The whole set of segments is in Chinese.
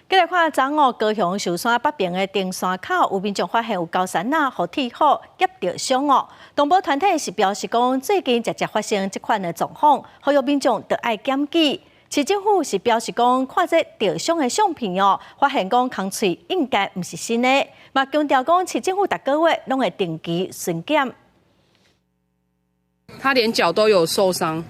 今日看昨午高雄寿山北边的登山口，有民众发现有高山呐，和铁虎夹着伤哦。动保团体是表示讲，最近直接发生这款的状况，呼吁民众得爱检举。市政府是表示讲，看这吊伤的相片哦，发现讲空喙应该不是新的，嘛强调讲，市政府每个月拢会定期巡检。他连脚都有受伤。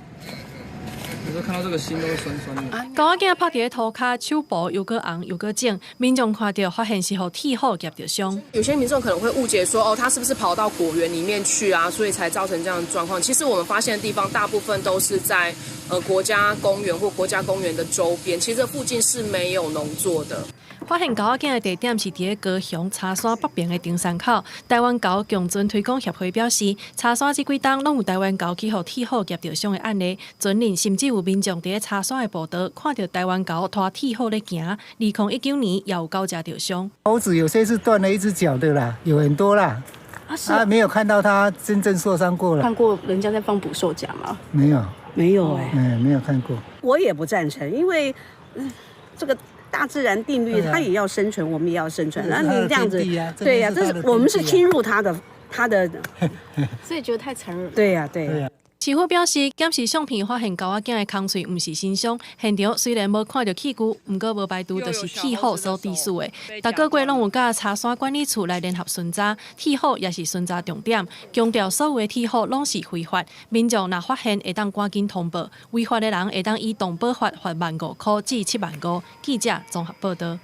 有时候看到这个心都会酸酸的。高仔囝拍伫涂骹，手部又个红又个肿，民众看到发现是互铁虎夹着伤。有些民众可能会误解说，哦，他是不是跑到果园里面去啊，所以才造成这样的状况。其实我们发现的地方，大部分都是在国家公园或国家公园的周边，其实这附近是没有农作的。 发现狗仔囝的地点是伫高雄茶山北边的登山口。台湾狗共存推广协会表示，茶山这几冬拢有台湾狗去互铁虎夹着伤的案例，前年甚至有民众伫茶山的步道看到台湾狗拖铁虎咧行。2019年也有狗夹着伤。猴子有些是断了一只脚的啦，有很多啦。没有看到它真正受伤过了。看过人家在放捕兽夹吗？没有，没有没有看过。我也不赞成，因为这个。 大自然定律，它也要生存，我们也要生存。那你这样子，对呀，这是我们是侵入它的，所以觉得太残忍。对呀，对呀。市府表示，检视相片发现狗仔囝的空喙毋是新伤，现场虽然无看到器具，毋过无排除就是铁虎所致死的。逐个月拢有甲茶山管理处来联合巡查，铁虎也是巡查重点，强调所有的铁虎拢是非法。民众若发现，会当赶紧通报，违法的人会当以动保法罚15000块至7万5。记者综合报道。